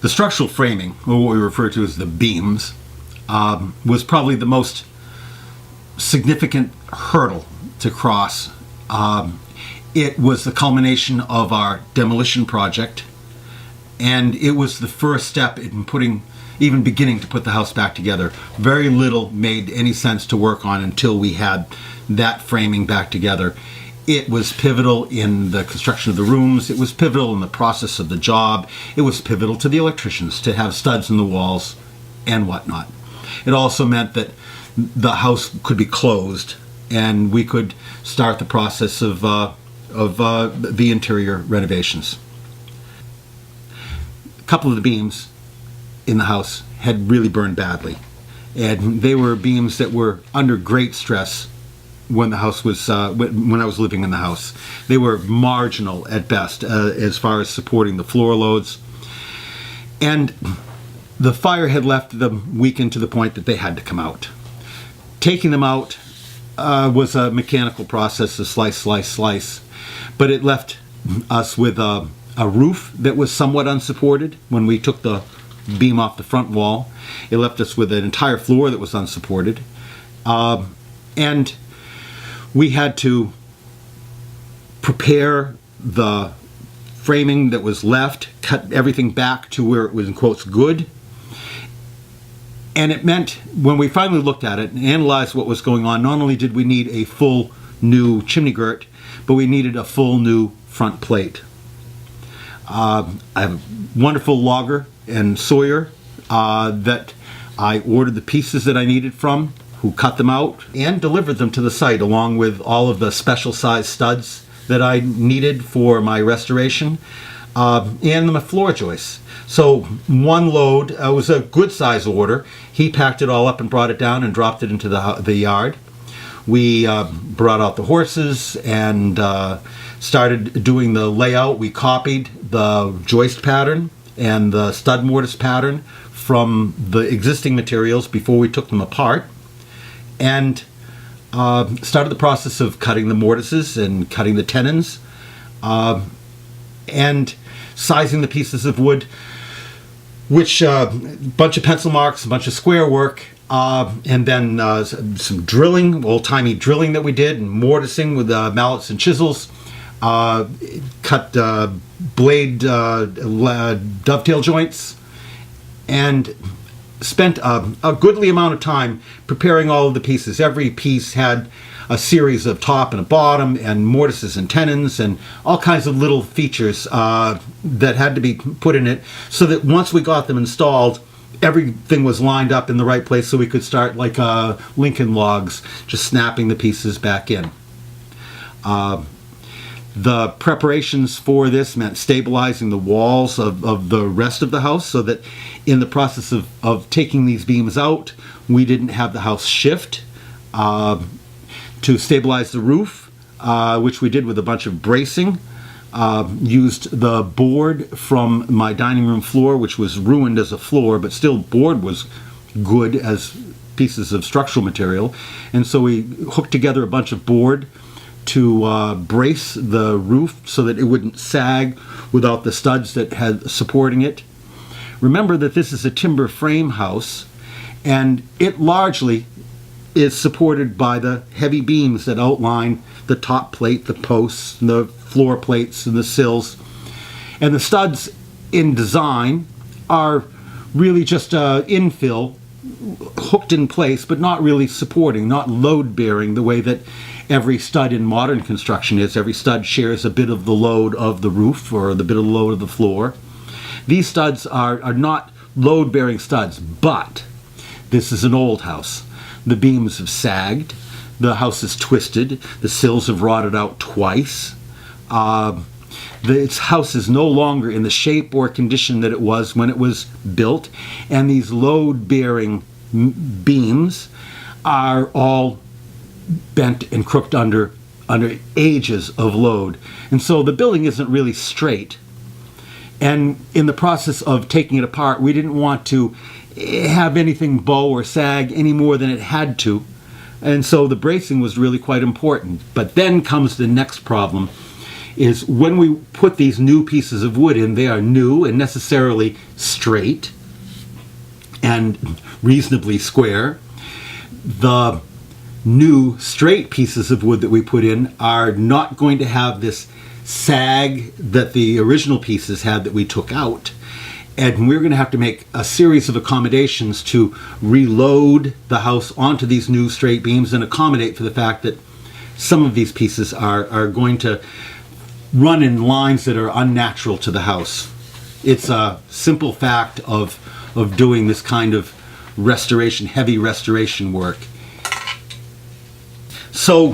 The structural framing, or what we refer to as the beams, was probably the most significant hurdle to cross. It was the culmination of our demolition project, and it was the first step in even beginning to put the house back together. Very little made any sense to work on until we had that framing back together. It was pivotal in the construction of the rooms. It was pivotal in the process of the job. It was pivotal to the electricians to have studs in the walls and whatnot. It also meant that the house could be closed and we could start the process of the interior renovations. A couple of the beams in the house had really burned badly, and they were beams that were under great stress when the house was when I was living in the house. They were marginal at best as far as supporting the floor loads, and the fire had left them weakened to the point that they had to come out. Taking them out was a mechanical process, a slice, but it left us with a roof that was somewhat unsupported when we took the beam off the front wall. It left us with an entire floor that was unsupported, and we had to prepare the framing that was left, cut everything back to where it was in quotes good. And it meant, when we finally looked at it and analyzed what was going on, not only did we need a full new chimney girt, but we needed a full new front plate. I have a wonderful logger and sawyer that I ordered the pieces that I needed from, who cut them out and delivered them to the site along with all of the special size studs that I needed for my restoration, and the floor joists. So one load was a good size order. He packed it all up and brought it down and dropped it into the yard. We brought out the horses and started doing the layout. We copied the joist pattern and the stud mortise pattern from the existing materials before we took them apart, and started the process of cutting the mortises and cutting the tenons, and sizing the pieces of wood, which a bunch of pencil marks, a bunch of square work, and then some drilling, old-timey drilling that we did, and mortising with mallets and chisels, cut blade dovetail joints, and spent a goodly amount of time preparing all of the pieces. Every piece had a series of top and a bottom and mortises and tenons and all kinds of little features that had to be put in it, so that once we got them installed, everything was lined up in the right place so we could start like Lincoln logs, just snapping the pieces back in. The preparations for this meant stabilizing the walls of the rest of the house, so that in the process of taking these beams out, we didn't have the house shift. To stabilize the roof, which we did with a bunch of bracing, used the board from my dining room floor, which was ruined as a floor, but still board was good as pieces of structural material. And so we hooked together a bunch of board to brace the roof so that it wouldn't sag without the studs that had supporting it. Remember that this is a timber frame house, and it largely is supported by the heavy beams that outline the top plate, the posts, and the floor plates, and the sills. And the studs in design are really just infill, hooked in place, but not really supporting, not load-bearing the way that every stud in modern construction is. Every stud shares a bit of the load of the roof or the bit of the load of the floor. These studs are not load-bearing studs, but this is an old house. The beams have sagged, the house is twisted, the sills have rotted out twice. This house is no longer in the shape or condition that it was when it was built, and these load-bearing beams are all bent and crooked under ages of load. And so the building isn't really straight. And in the process of taking it apart, we didn't want to have anything bow or sag any more than it had to. And so the bracing was really quite important. But then comes the next problem, is when we put these new pieces of wood in, they are new and necessarily straight and reasonably square. The new straight pieces of wood that we put in are not going to have this sag that the original pieces had that we took out. And we're going to have to make a series of accommodations to reload the house onto these new straight beams and accommodate for the fact that some of these pieces are going to run in lines that are unnatural to the house. It's a simple fact of doing this kind of restoration, heavy restoration work. So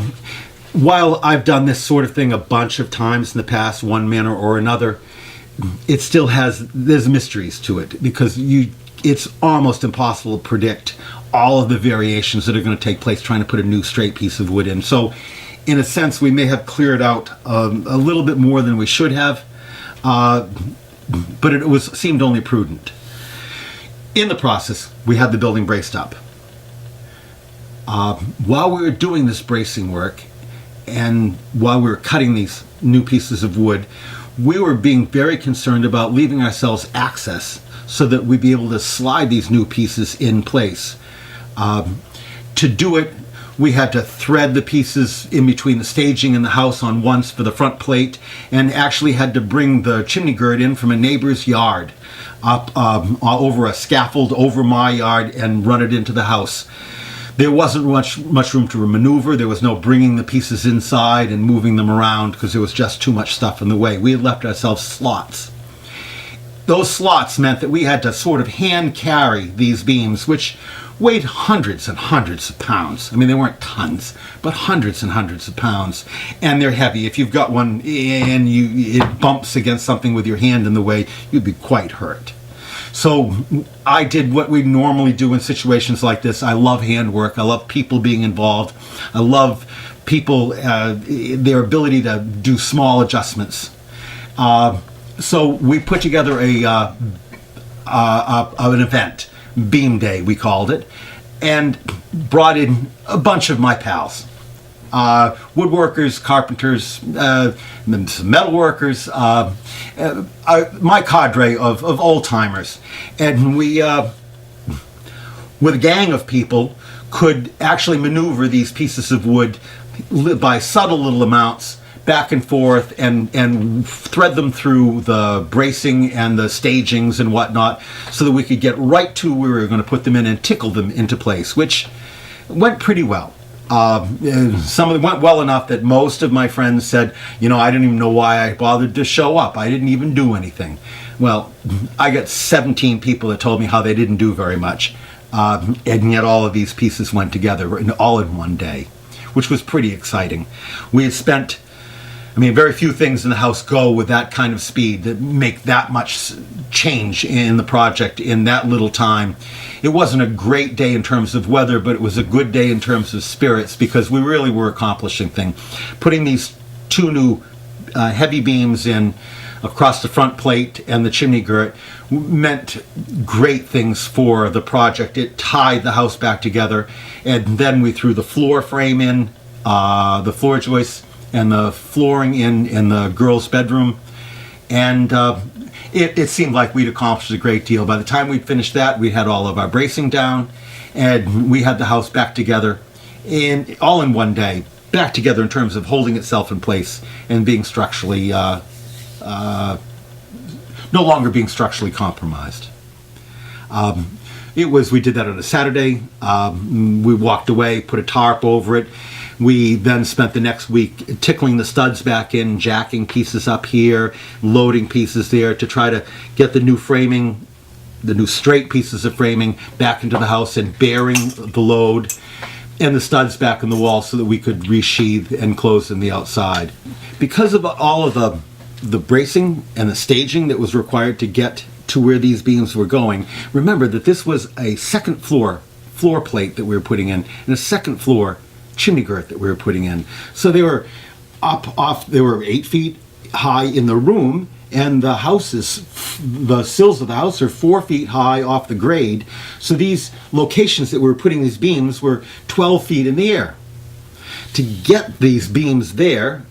while I've done this sort of thing a bunch of times in the past, one manner or another, it still there's mysteries to it, because it's almost impossible to predict all of the variations that are going to take place trying to put a new straight piece of wood in. So in a sense, we may have cleared out a little bit more than we should have, but it seemed only prudent. In the process, we had the building braced up. While we were doing this bracing work, and while we were cutting these new pieces of wood, we were being very concerned about leaving ourselves access so that we'd be able to slide these new pieces in place. To do it, we had to thread the pieces in between the staging and the house on once for the front plate, and actually had to bring the chimney gird in from a neighbor's yard up over a scaffold over my yard and run it into the house. There wasn't much room to maneuver. There was no bringing the pieces inside and moving them around because there was just too much stuff in the way. We had left ourselves slots. Those slots meant that we had to sort of hand carry these beams, which weighed hundreds and hundreds of pounds. I mean, they weren't tons, but hundreds and hundreds of pounds. And they're heavy. If you've got one and it bumps against something with your hand in the way, you'd be quite hurt. So I did what we normally do in situations like this. I love handwork. I love people being involved. I love people, their ability to do small adjustments. So we put together an event, Beam Day we called it, and brought in a bunch of my pals. Woodworkers, carpenters, metalworkers, my cadre of old-timers. And we, with a gang of people, could actually maneuver these pieces of wood by subtle little amounts back and forth and thread them through the bracing and the stagings and whatnot so that we could get right to where we were going to put them in and tickle them into place, which went pretty well. Some of them went well enough that most of my friends said, I didn't even know why I bothered to show up. I didn't even do anything. Well, I got 17 people that told me how they didn't do very much. And yet all of these pieces went together all in one day, which was pretty exciting. We had spent, very few things in the house go with that kind of speed that make that much change in the project in that little time. It wasn't a great day in terms of weather, but it was a good day in terms of spirits because we really were accomplishing things. Putting these two new heavy beams in across the front plate and the chimney girder meant great things for the project. It tied the house back together, and then we threw the floor frame in, the floor joists, and the flooring in the girls' bedroom, and it seemed like we'd accomplished a great deal. By the time we'd finished that, we had all of our bracing down, and we had the house back together all in one day, back together in terms of holding itself in place and being structurally, no longer being structurally compromised. We did that on a Saturday. We walked away, put a tarp over it. We then spent the next week tickling the studs back in, jacking pieces up here, loading pieces there to try to get the new framing, the new straight pieces of framing back into the house and bearing the load, and the studs back in the wall so that we could resheathe and close in the outside. Because of all of the bracing and the staging that was required to get to where these beams were going, remember that this was a second floor plate that we were putting in, and a second floor chimney girth that we were putting in. So they were they were 8 feet high in the room, and the sills of the house are 4 feet high off the grade. So these locations that we were putting these beams were 12 feet in the air. To get these beams there,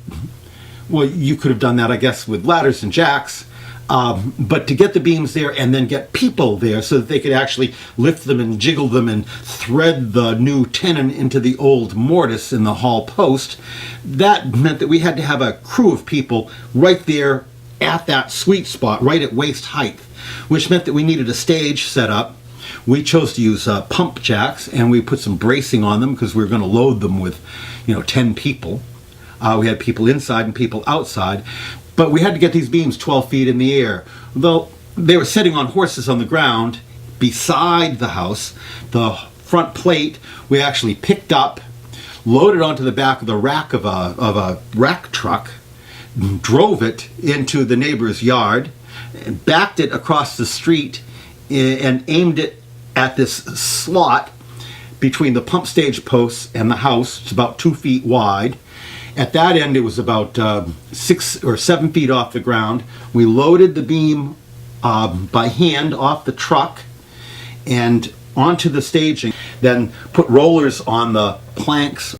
Well, you could have done that, I guess, with ladders and jacks. But to get the beams there and then get people there so that they could actually lift them and jiggle them and thread the new tenon into the old mortise in the hall post, that meant that we had to have a crew of people right there at that sweet spot, right at waist height, which meant that we needed a stage set up. We chose to use pump jacks, and we put some bracing on them because we were going to load them with, 10 people. We had people inside and people outside. But we had to get these beams 12 feet in the air. Though they were sitting on horses on the ground beside the house, the front plate we actually picked up, loaded onto the back of the rack of a rack truck, drove it into the neighbor's yard, and backed it across the street and aimed it at this slot between the pump stage posts and the house. It's about 2 feet wide. At that end, it was about 6 or 7 feet off the ground. We loaded the beam by hand off the truck and onto the staging, then put rollers on the planks